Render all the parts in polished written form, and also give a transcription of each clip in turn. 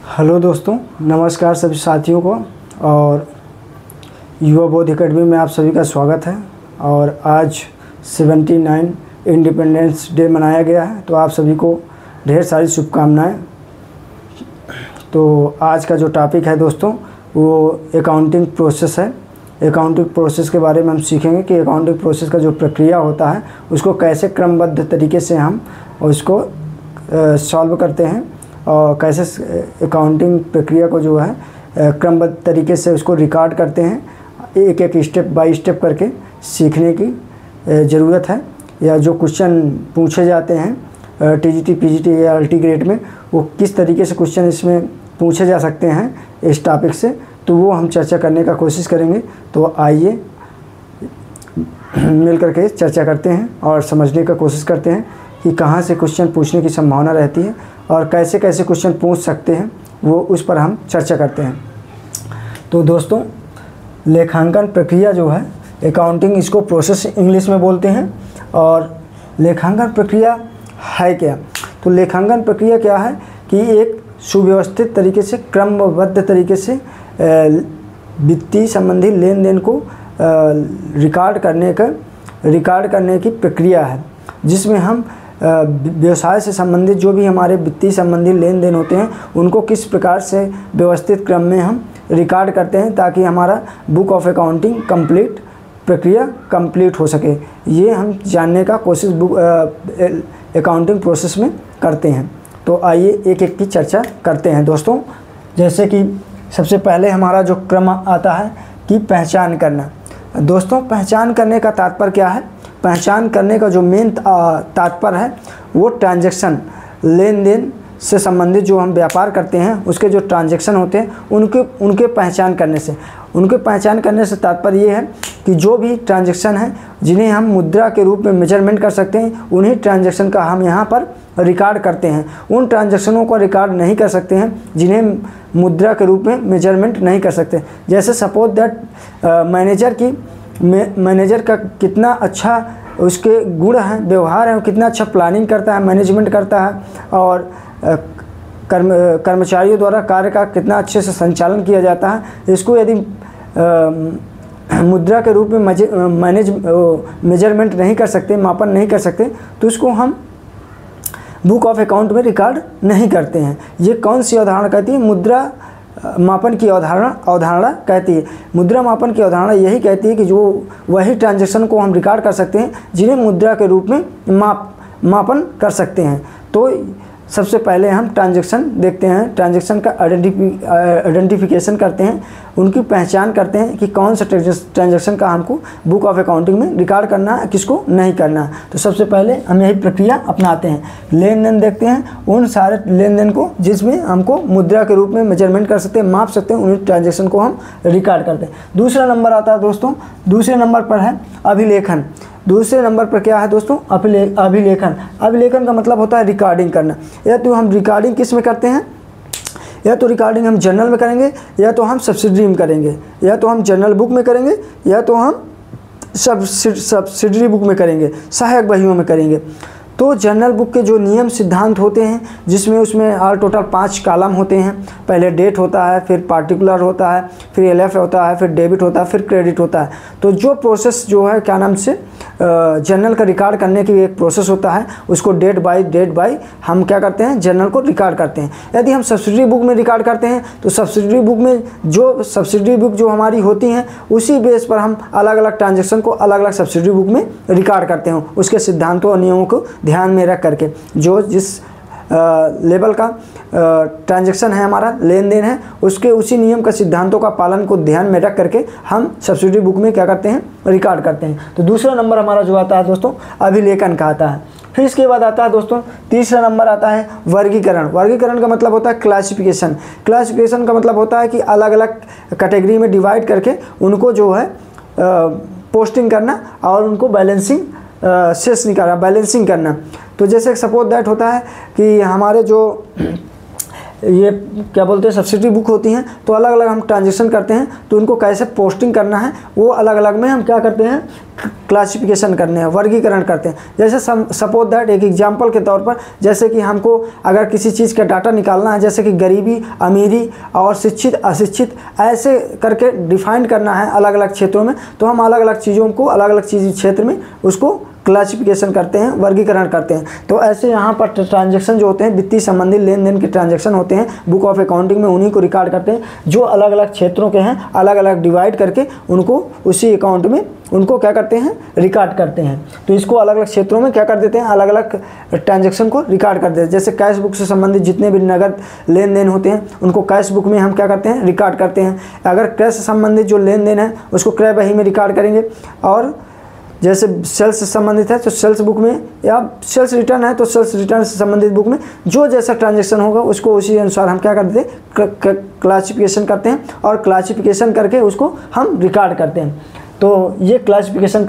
Hello दोस्तों, नमस्कार सभी साथियों को। और युवा बोध एकेडमी में आप सभी का स्वागत है। और आज 79 इंडिपेंडेंस डे मनाया गया है, तो आप सभी को ढेर सारी शुभकामनाएं। तो आज का जो टॉपिक है दोस्तों, वो अकाउंटिंग प्रोसेस है। अकाउंटिंग प्रोसेस के बारे में हम सीखेंगे कि अकाउंटिंग प्रोसेस का जो प्रक्रिया होता है उसको कैसे क्रमबद्ध तरीके से हम उसको सॉल्व करते हैं और कैसे अकाउंटिंग प्रक्रिया को जो है क्रमबद्ध तरीके से उसको रिकॉर्ड करते हैं। एक एक स्टेप बाय स्टेप करके सीखने की ज़रूरत है। या जो क्वेश्चन पूछे जाते हैं टीजीटी, पीजीटी या अल्टी ग्रेड में, वो किस तरीके से क्वेश्चन इसमें पूछे जा सकते हैं इस टॉपिक से, तो वो हम चर्चा करने का कोशिश करेंगे। तो आइए मिल करके चर्चा करते हैं और समझने का कोशिश करते हैं कि कहाँ से क्वेश्चन पूछने की संभावना रहती है और कैसे कैसे क्वेश्चन पूछ सकते हैं, वो उस पर हम चर्चा करते हैं। तो दोस्तों, लेखांकन प्रक्रिया जो है, अकाउंटिंग इसको प्रोसेस इंग्लिश में बोलते हैं। और लेखांकन प्रक्रिया है क्या? तो लेखांकन प्रक्रिया क्या है कि एक सुव्यवस्थित तरीके से, क्रमबद्ध तरीके से वित्तीय संबंधी लेन देन को रिकॉर्ड करने की प्रक्रिया है, जिसमें हम व्यवसाय से संबंधित जो भी हमारे वित्तीय संबंधी लेन देन होते हैं उनको किस प्रकार से व्यवस्थित क्रम में हम रिकॉर्ड करते हैं ताकि हमारा बुक ऑफ अकाउंटिंग प्रक्रिया कंप्लीट हो सके। ये हम जानने का कोशिश अकाउंटिंग प्रोसेस में करते हैं। तो आइए एक एक की चर्चा करते हैं दोस्तों। जैसे कि सबसे पहले हमारा जो क्रम आता है कि पहचान करना। दोस्तों, पहचान करने का तात्पर्य क्या है? पहचान करने का जो मेन तात्पर्य है वो ट्रांजैक्शन, लेन देन से संबंधित जो हम व्यापार करते हैं उसके जो ट्रांजैक्शन होते हैं उनके पहचान करने से तात्पर्य ये है कि जो भी ट्रांजैक्शन है जिन्हें हम मुद्रा के रूप में मेजरमेंट कर सकते हैं, उन्हीं ट्रांजैक्शन का हम यहाँ पर रिकॉर्ड करते हैं। उन ट्रांजैक्शनों को रिकॉर्ड नहीं कर सकते हैं जिन्हें मुद्रा के रूप में मेजरमेंट नहीं कर सकते। जैसे सपोज दैट मैनेजर का कितना अच्छा उसके गुण हैं, व्यवहार है, कितना अच्छा प्लानिंग करता है, मैनेजमेंट करता है, और कर्मचारियों द्वारा कार्य का कितना अच्छे से संचालन किया जाता है। इसको यदि मुद्रा के रूप में मेजरमेंट नहीं कर सकते, मापन नहीं कर सकते, तो इसको हम बुक ऑफ अकाउंट में रिकॉर्ड नहीं करते हैं। ये कौन सी अवधारणा कहती है? मुद्रा मापन की अवधारणा कहती है। मुद्रा मापन की अवधारणा यही कहती है कि जो वही ट्रांजैक्शन को हम रिकॉर्ड कर सकते हैं जिन्हें मुद्रा के रूप में मापन कर सकते हैं। तो सबसे पहले हम ट्रांजैक्शन देखते हैं, ट्रांजैक्शन का आइडेंटिफिकेशन करते हैं, उनकी पहचान करते हैं कि कौन सा ट्रांजैक्शन का हमको बुक ऑफ अकाउंटिंग में रिकॉर्ड करना है, किसको नहीं करना है। तो सबसे पहले हम यही प्रक्रिया अपनाते हैं। लेन देन देखते हैं, उन सारे लेन देन को जिसमें हमको मुद्रा के रूप में मेजरमेंट कर सकते हैं, माप सकते हैं, उन ट्रांजैक्शन को हम रिकॉर्ड करते हैं। दूसरा नंबर आता है दोस्तों, दूसरे नंबर पर है अभिलेखन। दूसरे नंबर पर क्या है दोस्तों? अभिलेखन। अभिलेखन का मतलब होता है रिकॉर्डिंग करना। या तो हम रिकॉर्डिंग किस में करते हैं? या तो रिकॉर्डिंग हम जर्नल में करेंगे, या तो हम सब्सिडरी में करेंगे, या तो हम जर्नल बुक में करेंगे, या तो हम सब्सिडरी बुक में करेंगे, सहायक बहियों में करेंगे। तो जर्नल बुक के जो नियम सिद्धांत होते हैं, जिसमें उसमें ऑल टोटल 5 कॉलम होते हैं। पहले डेट होता है, फिर पार्टिकुलर होता है, फिर एलएफ होता है, फिर डेबिट होता है, फिर क्रेडिट होता है। तो जो प्रोसेस जो है क्या नाम से जर्नल का रिकॉर्ड करने की एक प्रोसेस होता है, उसको डेट बाय हम क्या करते हैं? जर्नल को रिकॉर्ड करते हैं। यदि हम सब्सिडरी बुक में रिकॉर्ड करते हैं तो सब्सिडरी बुक जो हमारी होती हैं उसी बेस पर हम अलग अलग ट्रांजैक्शन को अलग अलग सब्सिडरी बुक में रिकॉर्ड करते हैं, उसके सिद्धांतों और नियमों को ध्यान में रख करके। जो जिस लेवल का ट्रांजैक्शन है, हमारा लेन देन है, उसके उसी नियम का सिद्धांतों का पालन को ध्यान में रख करके हम सब्सिडरी बुक में क्या करते हैं? रिकॉर्ड करते हैं। तो दूसरा नंबर हमारा जो आता है दोस्तों, अभिलेखन का आता है। फिर इसके बाद आता है दोस्तों, तीसरा नंबर आता है वर्गीकरण। वर्गीकरण का मतलब होता है क्लासिफिकेशन। क्लासिफिकेशन का मतलब होता है कि अलग अलग कैटेगरी में डिवाइड करके उनको जो है पोस्टिंग करना और उनको शेष निकालना, बैलेंसिंग करना। तो जैसे सपोज दैट होता है कि हमारे जो ये क्या बोलते हैं सब्सिडी बुक होती हैं, तो अलग अलग हम ट्रांजेक्शन करते हैं, तो उनको कैसे पोस्टिंग करना है वो अलग अलग में हम क्या करते हैं क्लासिफिकेशन करने हैं, वर्गीकरण करते हैं। जैसे सपोज दैट एक एग्जांपल के तौर पर, जैसे कि हमको अगर किसी चीज़ का डाटा निकालना है, जैसे कि गरीबी, अमीरी और शिक्षित अशिक्षित, ऐसे करके डिफाइन करना है अलग अलग क्षेत्रों में, तो हम अलग अलग चीज़ों को अलग अलग चीज़ क्षेत्र में उसको क्लासिफिकेशन करते हैं, वर्गीकरण करते हैं। तो ऐसे यहाँ पर ट्रांजैक्शन जो होते हैं, वित्तीय संबंधी लेन देन के ट्रांजैक्शन होते हैं बुक ऑफ अकाउंटिंग में, उन्हीं को रिकॉर्ड करते हैं, जो अलग अलग क्षेत्रों के हैं, अलग अलग डिवाइड करके उनको उसी अकाउंट में उनको क्या करते हैं रिकॉर्ड करते हैं। तो इसको अलग अलग क्षेत्रों में क्या कर देते हैं, अलग अलग ट्रांजैक्शन को रिकॉर्ड कर देते हैं। जैसे कैश बुक से संबंधित जितने भी नगद लेन देन होते हैं उनको कैश बुक में हम क्या करते हैं रिकॉर्ड करते हैं। अगर क्रय से संबंधित जो लेन देन है उसको क्रय बही में रिकॉर्ड करेंगे, और जैसे सेल्स से संबंधित है तो सेल्स बुक में, या सेल्स रिटर्न है तो सेल्स रिटर्न से संबंधित बुक में, जो जैसा ट्रांजैक्शन होगा उसको उसी अनुसार हम क्या करते हैं क्लासिफिकेशन करते हैं, और क्लासिफिकेशन करके उसको हम रिकॉर्ड करते हैं। तो ये क्लासिफिकेशन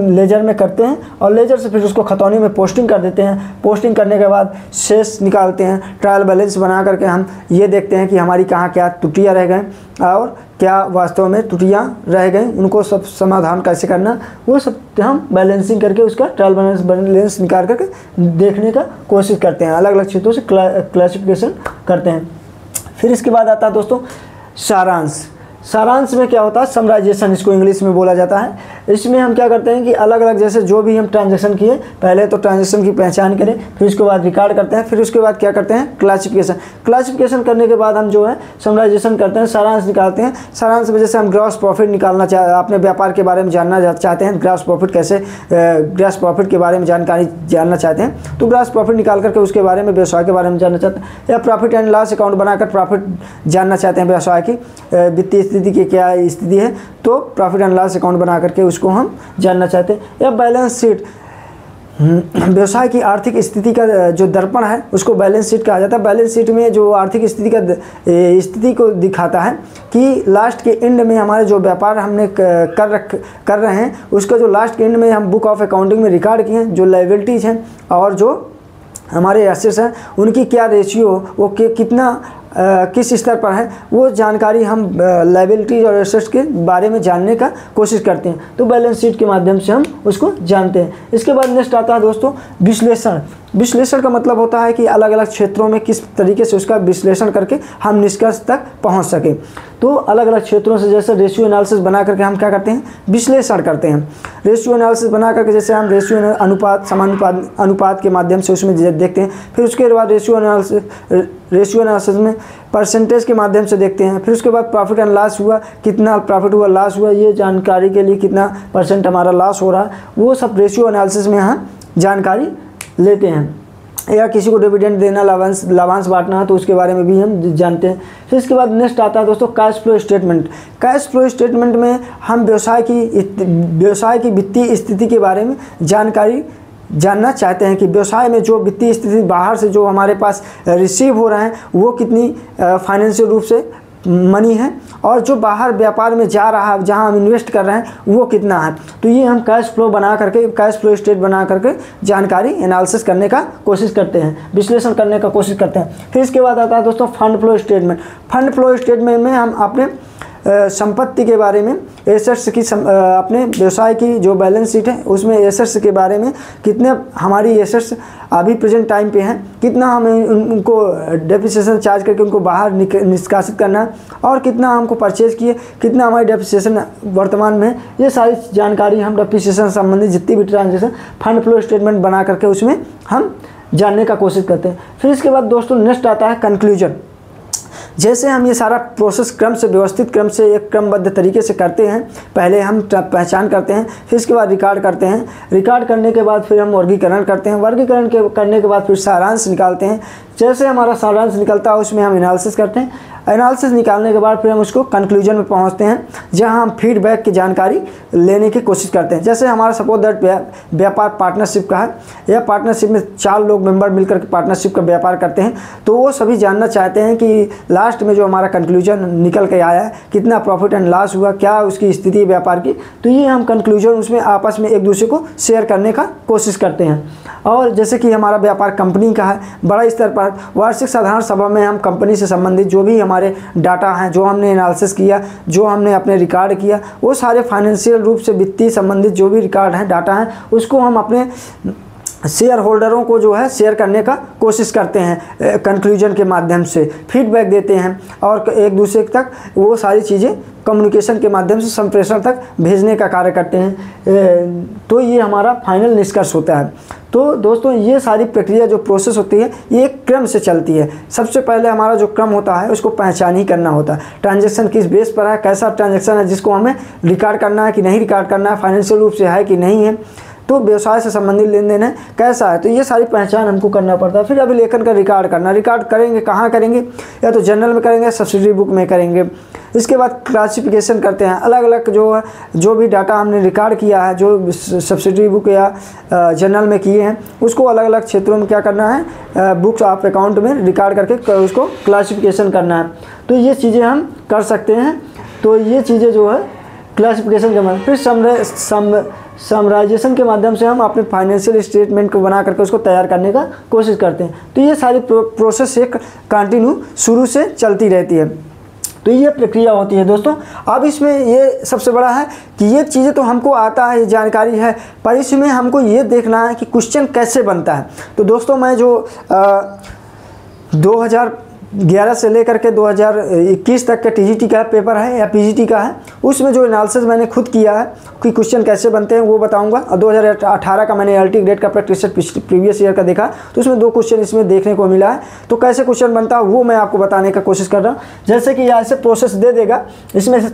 लेजर में करते हैं, और लेजर से फिर उसको खतौनी में पोस्टिंग कर देते हैं। पोस्टिंग करने के बाद शेष निकालते हैं, ट्रायल बैलेंस बना करके हम ये देखते हैं कि हमारी कहाँ क्या त्रुटियाँ रह गए और क्या वास्तव में त्रुटियाँ रह गई, उनको सब समाधान कैसे करना, वो सब हम बैलेंसिंग करके उसका ट्रायल बैलेंस निकाल करके देखने का कोशिश करते हैं, अलग अलग क्षेत्रों से क्लासिफिकेशन करते हैं। फिर इसके बाद आता है दोस्तों सारांश। सारांश में क्या होता है, समराइजेशन इसको इंग्लिश में बोला जाता है। इसमें हम क्या करते हैं कि अलग अलग जैसे जो भी हम ट्रांजैक्शन किए, पहले तो ट्रांजैक्शन की पहचान करें, फिर उसके बाद रिकॉर्ड करते हैं, फिर उसके बाद क्या करते हैं क्लासिफिकेशन करने के बाद हम जो है समराइजेशन करते हैं, सारांश निकालते हैं। सारांश में जैसे हम ग्रॉस प्रॉफिट निकालना अपने व्यापार के बारे में जानना चाहते हैं, ग्रॉस प्रॉफिट के बारे में जानकारी जानना चाहते हैं, तो ग्रॉस प्रॉफिट निकाल करके उसके बारे में, व्यवसाय के बारे में जानना चाहते हैं, या प्रॉफिट एंड लॉस अकाउंट बनाकर प्रॉफिट जानना चाहते हैं, व्यवसाय की वित्तीय स्थिति की क्या स्थिति है, तो प्रॉफिट एंड लॉस अकाउंट बना करके उसको हम जानना चाहते हैं। या बैलेंस शीट, व्यवसाय की आर्थिक स्थिति का जो दर्पण है उसको बैलेंस शीट कहा जाता है। बैलेंस शीट में जो आर्थिक स्थिति को दिखाता है कि लास्ट के एंड में हमारे जो व्यापार हमने कर रहे हैं उसका जो लास्ट के एंड में हम बुक ऑफ अकाउंटिंग में रिकॉर्ड किए हैं, जो लायबिलिटीज़ हैं और जो हमारे एसेट्स हैं उनकी क्या रेशियो, वो कितना किस स्तर पर है, वो जानकारी हम लायबिलिटीज और एसेट्स के बारे में जानने का कोशिश करते हैं। तो बैलेंस शीट के माध्यम से हम उसको जानते हैं। इसके बाद नेक्स्ट आता है दोस्तों विश्लेषण। विश्लेषण का मतलब होता है कि अलग अलग क्षेत्रों में किस तरीके से उसका विश्लेषण करके हम निष्कर्ष तक पहुंच सकें। तो अलग अलग क्षेत्रों से जैसे रेशियो एनालिसिस बना करके हम क्या करते हैं विश्लेषण करते हैं। रेशियो एनालिसिस बना करके जैसे हम रेशियो अनुपात, समानुपात, अनुपात के माध्यम से उसमें देखते हैं। फिर उसके बाद रेशियो एनालिसिस में परसेंटेज के माध्यम से देखते हैं। फिर उसके बाद प्रॉफिट एंड लॉस हुआ, कितना प्रॉफिट हुआ, लॉस हुआ, ये जानकारी के लिए कितना % हमारा लॉस हो रहा है, वो सब रेशियो एनालिसिस में हम जानकारी लेते हैं। या किसी को डिविडेंड देना, लाभांश बांटना है तो उसके बारे में भी हम जानते हैं। फिर इसके बाद नेक्स्ट आता है दोस्तों cash flow statement. Cash flow statement में हम व्यवसाय की वित्तीय स्थिति के बारे में जानकारी जानना चाहते हैं कि व्यवसाय में जो वित्तीय स्थिति बाहर से जो हमारे पास रिसीव हो रहा है वो कितनी फाइनेंशियल रूप से मनी है, और जो बाहर व्यापार में जा रहा है जहां हम इन्वेस्ट कर रहे हैं वो कितना है। तो ये हम कैश फ्लो बना करके, कैश फ्लो स्टेट बना करके जानकारी एनालिसिस करने का कोशिश करते हैं, विश्लेषण करने का कोशिश करते हैं। फिर इसके बाद आता है दोस्तों fund flow statement. Fund flow statement में हम अपने संपत्ति के बारे में, एसेट्स की अपने व्यवसाय की जो बैलेंस शीट है उसमें एसेट्स के बारे में, कितने हमारी एसेट्स अभी प्रेजेंट टाइम पे हैं, कितना हमें उनको डेप्रिसिएशन चार्ज करके उनको बाहर निष्कासित करना है, और कितना हमको परचेज किए, कितना हमारी डेप्रिसिएशन वर्तमान में, ये सारी जानकारी हम डेप्रिसिएशन संबंधित जितनी भी ट्रांजेक्शन फंड फ्लो स्टेटमेंट बना करके उसमें हम जानने का कोशिश करते हैं। फिर इसके बाद दोस्तों नेक्स्ट आता है कंक्लूजन। जैसे हम ये सारा प्रोसेस क्रम से, व्यवस्थित क्रम से, एक क्रमबद्ध तरीके से करते हैं। पहले हम पहचान करते हैं, फिर इसके बाद रिकॉर्ड करते हैं, रिकॉर्ड करने के बाद फिर हम वर्गीकरण करते हैं, वर्गीकरण करने के बाद फिर सारांश निकालते हैं। जैसे हमारा सारांश निकलता है उसमें हम एनालिसिस करते हैं, एनालिसिस निकालने के बाद फिर हम उसको कंक्लूजन में पहुंचते हैं, जहां हम फीडबैक की जानकारी लेने की कोशिश करते हैं। जैसे हमारा सपोज दैट व्यापार पार्टनरशिप का है, यह पार्टनरशिप में 4 लोग मेंबर मिलकर के पार्टनरशिप का व्यापार करते हैं, तो वो सभी जानना चाहते हैं कि लास्ट में जो हमारा कंक्लूजन निकल के आया है, कितना प्रॉफिट एंड लॉस हुआ, क्या उसकी स्थिति व्यापार की। तो ये हम कंक्लूजन उसमें आपस में एक दूसरे को शेयर करने का कोशिश करते हैं। और जैसे कि हमारा व्यापार कंपनी का है, बड़ा स्तर पर वार्षिक साधारण सभा में हम कंपनी से संबंधित जो भी हमारे डाटा हैं, जो हमने एनालिसिस किया, जो हमने अपने रिकॉर्ड किया, वो सारे फाइनेंशियल रूप से वित्तीय संबंधित जो भी रिकॉर्ड हैं, डाटा हैं, उसको हम अपने शेयर होल्डरों को जो है शेयर करने का कोशिश करते हैं, कंक्लूजन के माध्यम से फीडबैक देते हैं और एक दूसरे तक वो सारी चीज़ें कम्युनिकेशन के माध्यम से संप्रेषण तक भेजने का कार्य करते हैं। तो ये हमारा फाइनल निष्कर्ष होता है। तो दोस्तों ये सारी प्रक्रिया जो प्रोसेस होती है ये एक क्रम से चलती है। सबसे पहले हमारा जो क्रम होता है उसको पहचान ही करना होता है, ट्रांजैक्शन किस बेस पर है, कैसा ट्रांजैक्शन है जिसको हमें रिकॉर्ड करना है कि नहीं रिकॉर्ड करना है, फाइनेंशियल रूप से है कि नहीं है, तो व्यवसाय से संबंधित लेन देन है कैसा है, तो ये सारी पहचान हमको करना पड़ता है। फिर अभिलेखन का रिकॉर्ड करना, रिकॉर्ड करेंगे कहाँ करेंगे, या तो जर्नल में करेंगे, सब्सिडरी बुक में करेंगे। इसके बाद क्लासिफिकेशन करते हैं, अलग अलग जो भी डाटा हमने रिकॉर्ड किया है, जो सब्सिडरी बुक या जर्नल में किए हैं, उसको अलग अलग क्षेत्रों में क्या करना है, बुक्स ऑफ अकाउंट में रिकॉर्ड करके उसको क्लासिफिकेशन करना है। तो ये चीज़ें हम कर सकते हैं। तो ये चीज़ें जो है क्लासिफिकेशन के माध्यम, फिर समराइजेशन के माध्यम से हम अपने फाइनेंशियल स्टेटमेंट को बना करके उसको तैयार करने का कोशिश करते हैं। तो ये सारी प्रोसेस एक कंटिन्यू शुरू से चलती रहती है। तो ये प्रक्रिया होती है दोस्तों। अब इसमें ये सबसे बड़ा है कि ये चीज़ें तो हमको आता है, ये जानकारी है, पर इसमें हमको ये देखना है कि क्वेश्चन कैसे बनता है। तो दोस्तों मैं जो 2011 से लेकर के 2021 तक का टीजीटी का पेपर है या पीजीटी का है, उसमें जो एनालिसिस मैंने खुद किया है कि क्वेश्चन कैसे बनते हैं वो बताऊंगा। और 2018 का मैंने एलटी ग्रेड का प्रैक्टिस प्रीवियस ईयर का देखा, तो उसमें 2 क्वेश्चन इसमें देखने को मिला है। तो कैसे क्वेश्चन बनता है वो मैं आपको बताने का कोशिश कर रहा हूँ। जैसे कि ऐसे प्रोसेस दे देगा, इसमें से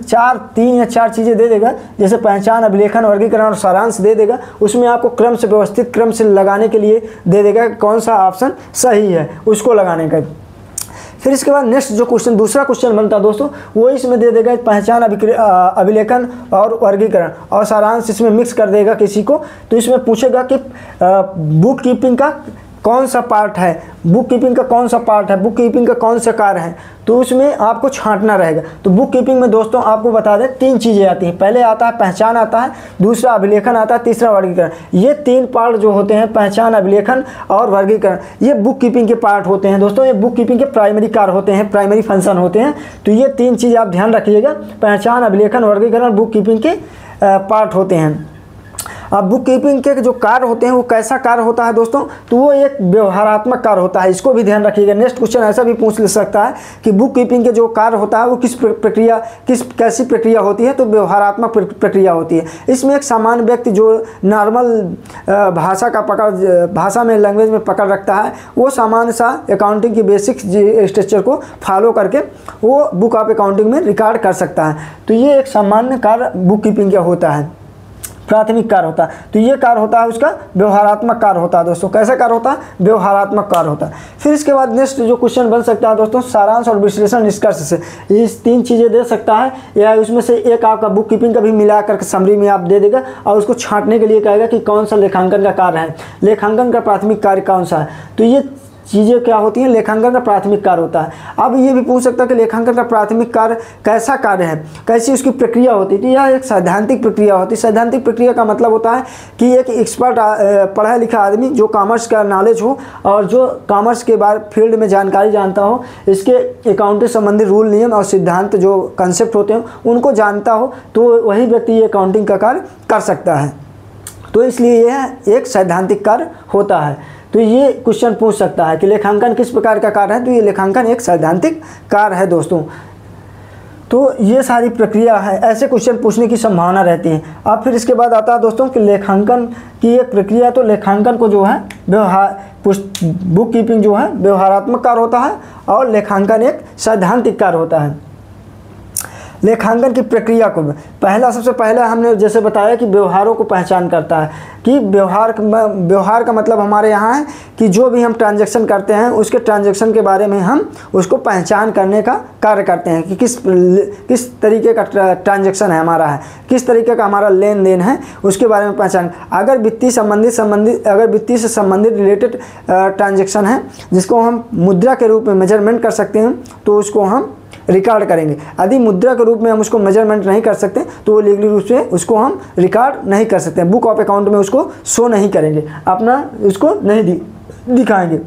3 या 4 चीज़ें दे देगा, जैसे पहचान, अभिलेखन, वर्गीकरण और सारांश दे देगा। उसमें आपको क्रम से व्यवस्थित क्रम से लगाने के लिए दे देगा कौन सा ऑप्शन सही है उसको लगाने का। फिर इसके बाद नेक्स्ट जो क्वेश्चन, दूसरा क्वेश्चन बनता है दोस्तों, वो इसमें दे देगा पहचान, अभिलेखन और वर्गीकरण और सारांश, इसमें मिक्स कर देगा किसी को। तो इसमें पूछेगा कि बुक कीपिंग का कौन सा पार्ट है, बुक कीपिंग का कौन सा पार्ट है, बुक कीपिंग का कौन सा कार्य है, तो उसमें आपको छांटना रहेगा। तो बुक कीपिंग में दोस्तों आपको बता दें 3 चीज़ें आती हैं। पहले आता है पहचान आता है, दूसरा अभिलेखन आता है, तीसरा वर्गीकरण। ये 3 पार्ट जो होते हैं, पहचान, अभिलेखन और वर्गीकरण, ये बुक कीपिंग के पार्ट होते हैं दोस्तों। ये बुक कीपिंग के प्राइमरी कार्य होते हैं, प्राइमरी फंक्शन होते हैं। तो ये 3 चीज़ आप ध्यान रखिएगा, पहचान, अभिलेखन, वर्गीकरण बुक कीपिंग के पार्ट होते हैं। अब बुक कीपिंग के जो कार्य होते हैं वो कैसा कार्य होता है दोस्तों, तो वो एक व्यवहारात्मक कार्य होता है, इसको भी ध्यान रखिएगा। नेक्स्ट क्वेश्चन ऐसा भी पूछ ले सकता है कि बुक कीपिंग के जो कार्य होता है वो कैसी प्रक्रिया होती है, तो व्यवहारात्मक प्रक्रिया होती है। इसमें एक सामान्य व्यक्ति जो नॉर्मल भाषा में लैंग्वेज में पकड़ रखता है, वो सामान्य सा अकाउंटिंग की बेसिक स्ट्रक्चर को फॉलो करके वो बुक ऑफ अकाउंटिंग में रिकॉर्ड कर सकता है। तो ये एक सामान्य कार्य बुक कीपिंग का होता है, प्राथमिक कार्य होता है। तो ये कार्य होता है उसका व्यवहारात्मक कार्य होता है दोस्तों। कैसा कार्य होता है, व्यवहारात्मक कार्य होता है। फिर इसके बाद नेक्स्ट जो क्वेश्चन बन सकता है दोस्तों, सारांश और विश्लेषण निष्कर्ष से, ये 3 चीज़ें दे सकता है, या उसमें से एक आपका बुक कीपिंग का भी मिला करके समरी में आप दे देगा और उसको छांटने के लिए कहेगा कि कौन सा लेखांकन का कार्य है, लेखांकन का प्राथमिक कार्य कौन सा है। तो ये चीज़ें क्या होती हैं, लेखांकन का प्राथमिक कार्य होता है। अब ये भी पूछ सकता है कि लेखांकन का प्राथमिक कार्य कैसा कार्य है, कैसी उसकी प्रक्रिया होती है। तो यह एक सैद्धांतिक प्रक्रिया होती है। सैद्धांतिक प्रक्रिया का मतलब होता है कि एक एक्सपर्ट पढ़ा लिखा आदमी जो कॉमर्स का नॉलेज हो और जो कॉमर्स के बाद फील्ड में जानकारी जानता हो, इसके अकाउंटिंग संबंधी रूल, नियम और सिद्धांत जो कंसेप्ट होते हैं उनको जानता हो, तो वही व्यक्ति ये अकाउंटिंग का कार्य कर सकता है। तो इसलिए यह एक सैद्धांतिक कार्य होता है। तो ये क्वेश्चन पूछ सकता है कि लेखांकन किस प्रकार का कार्य है, तो ये लेखांकन एक सैद्धांतिक कार्य है दोस्तों। तो ये सारी प्रक्रिया है, ऐसे क्वेश्चन पूछने की संभावना रहती है। अब फिर इसके बाद आता है दोस्तों कि लेखांकन की एक प्रक्रिया, तो लेखांकन को जो है बुक कीपिंग जो है व्यवहारात्मक कार्य होता है और लेखांकन एक सैद्धांतिक कार्य होता है। लेखांकन की प्रक्रिया को सबसे पहले हमने जैसे बताया कि व्यवहारों को पहचान करता है, कि व्यवहार का मतलब हमारे यहाँ है कि जो भी हम ट्रांजैक्शन करते हैं उसके ट्रांजैक्शन के बारे में हम उसको पहचान करने का कार्य करते हैं कि किस तरीके का ट्रांजैक्शन है हमारा, है किस तरीके का हमारा लेन देन है, उसके बारे में पहचान। अगर वित्तीय से संबंधित रिलेटेड ट्रांजैक्शन है जिसको हम मुद्रा के रूप में मेजरमेंट कर सकते हैं तो उसको हम रिकॉर्ड करेंगे। यदि मुद्रा के रूप में हम उसको मेजरमेंट नहीं कर सकते तो वो लीगली रूप से उसको हम रिकॉर्ड नहीं कर सकते, बुक ऑफ अकाउंट में उसको शो नहीं करेंगे, अपना उसको नहीं दिखाएंगे।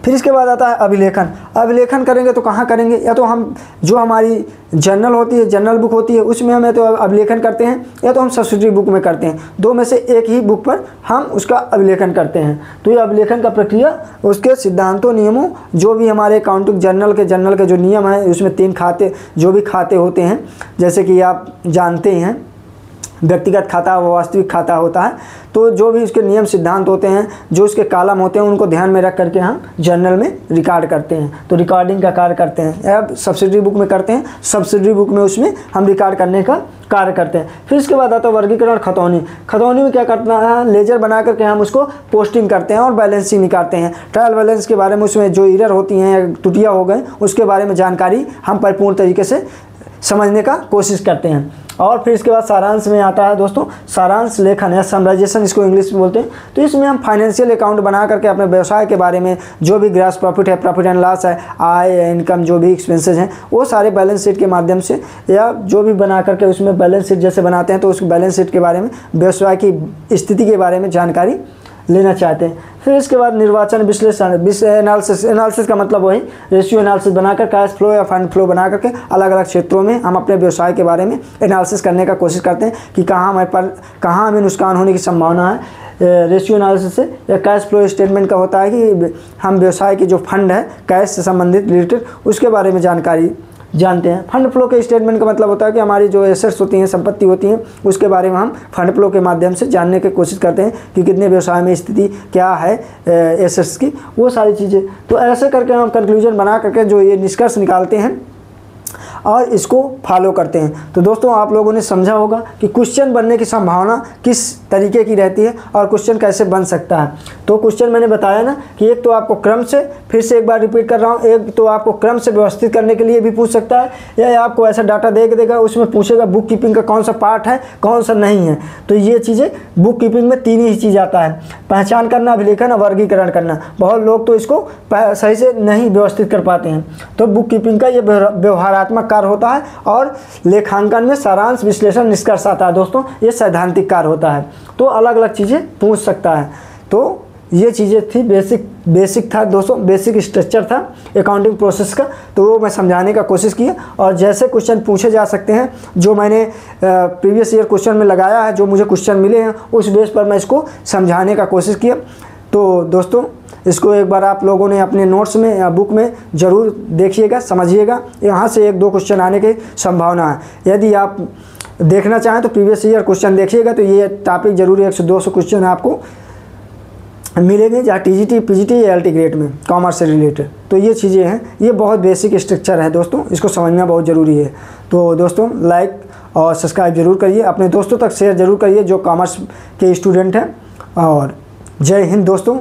फिर इसके बाद आता है अभिलेखन। अभिलेखन करेंगे तो कहाँ करेंगे, या तो हम जो हमारी जर्नल होती है, जर्नल बुक होती है, उसमें हम या तो अभिलेखन करते हैं या तो हम सब्सिडरी बुक में करते हैं। दो में से एक ही बुक पर हम उसका अभिलेखन करते हैं। तो ये अभिलेखन का प्रक्रिया उसके सिद्धांतों, नियमों, जो भी हमारे अकाउंटिंग जर्नल के जो नियम हैं, उसमें 3 खाते, जो भी खाते होते हैं, जैसे कि आप जानते हैं व्यक्तिगत खाता व वास्तविक खाता होता है, तो जो भी उसके नियम सिद्धांत होते हैं, जो उसके कॉलम होते हैं, उनको ध्यान में रख करके हम जर्नल में रिकॉर्ड करते हैं। तो रिकॉर्डिंग का कार्य करते हैं। अब सब्सिडरी बुक में करते हैं, सब्सिडरी बुक में उसमें हम रिकॉर्ड करने का कार्य करते हैं। फिर इसके बाद आता है वर्गीकरण, खतौनी। खतौनी में क्या करना है, लेजर बना करके हम उसको पोस्टिंग करते हैं और बैलेंसिंग निकालते हैं। ट्रायल बैलेंस के बारे में उसमें जो एरर होती हैं या त्रुटियाँ हो गए उसके बारे में जानकारी हम परिपूर्ण तरीके से समझने का कोशिश करते हैं। और फिर इसके बाद सारांश में आता है दोस्तों, सारांश लेखन या समराइजेशन इसको इंग्लिश में बोलते हैं। तो इसमें हम फाइनेंशियल अकाउंट बना करके अपने व्यवसाय के बारे में, जो भी ग्रॉस प्रॉफिट है, प्रॉफिट एंड लॉस है, आय, इनकम, जो भी एक्सपेंसेस हैं, वो सारे बैलेंस शीट के माध्यम से या जो भी बना करके उसमें बैलेंस शीट जैसे बनाते हैं तो उस बैलेंस शीट के बारे में, व्यवसाय की स्थिति के बारे में जानकारी लेना चाहते हैं। फिर इसके बाद निर्वाचन विश्लेषण, एनालिसिस का मतलब वही रेशियो एनालिसिस बनाकर कैश फ्लो या फंड फ्लो बना करके अलग अलग क्षेत्रों में हम अपने व्यवसाय के बारे में एनालिसिस करने का कोशिश करते हैं कि कहाँ हमें नुकसान होने की संभावना है। रेशियो एनालिसिस से या कैश फ्लो स्टेटमेंट का होता है कि हम व्यवसाय की जो फंड है, कैश से संबंधित रिलेटेड, उसके बारे में जानकारी जानते हैं। फंड फ्लो के स्टेटमेंट का मतलब होता है कि हमारी जो एसेट्स होती हैं, संपत्ति होती हैं, उसके बारे में हम फंड फ्लो के माध्यम से जानने की कोशिश करते हैं कि कितने व्यवसाय में स्थिति क्या है एसेट्स की, वो सारी चीज़ें। तो ऐसे करके हम कंक्लूजन बना करके जो ये निष्कर्ष निकालते हैं और इसको फॉलो करते हैं। तो दोस्तों आप लोगों ने समझा होगा कि क्वेश्चन बनने की संभावना किस तरीके की रहती है और क्वेश्चन कैसे बन सकता है। तो क्वेश्चन मैंने बताया ना कि एक तो आपको क्रम से, फिर से एक बार रिपीट कर रहा हूँ, एक तो आपको क्रम से व्यवस्थित करने के लिए भी पूछ सकता है, या आपको ऐसा डाटा दे देगा, उसमें पूछेगा बुक कीपिंग का कौन सा पार्ट है, कौन सा नहीं है। तो ये चीज़ें बुक कीपिंग में 3 ही चीज़ आता है, पहचान करना, अभिलेखन और वर्गीकरण करना। बहुत लोग तो इसको सही से नहीं व्यवस्थित कर पाते हैं। तो बुक कीपिंग का ये व्यवहारात्मक कार्य होता है और लेखांकन में सारांश, विश्लेषण, निष्कर्ष आता है दोस्तों, ये सैद्धांतिक कार्य होता है। तो अलग अलग चीज़ें पूछ सकता है। तो ये चीज़ें थी, बेसिक था दोस्तों, बेसिक स्ट्रक्चर था अकाउंटिंग प्रोसेस का। तो वो मैं समझाने का कोशिश किया और जैसे क्वेश्चन पूछे जा सकते हैं, जो मैंने प्रीवियस ईयर क्वेश्चन में लगाया है, जो मुझे क्वेश्चन मिले हैं, उस बेस पर मैं इसको समझाने का कोशिश किया। तो दोस्तों इसको एक बार आप लोगों ने अपने नोट्स में या बुक में ज़रूर देखिएगा, समझिएगा। यहाँ से 1-2 क्वेश्चन आने की संभावना है। यदि आप देखना चाहें तो प्रीवियस ईयर क्वेश्चन देखिएगा, तो ये टॉपिक जरूर 100-200 क्वेश्चन आपको मिलेंगे, जहाँ TGT, PGT या LT ग्रेड में कॉमर्स से रिलेटेड। तो ये चीज़ें हैं, ये बहुत बेसिक स्ट्रक्चर है दोस्तों, इसको समझना बहुत ज़रूरी है। तो दोस्तों लाइक और सब्सक्राइब जरूर करिए, अपने दोस्तों तक शेयर जरूर करिए जो कॉमर्स के स्टूडेंट हैं। और जय हिंद दोस्तों।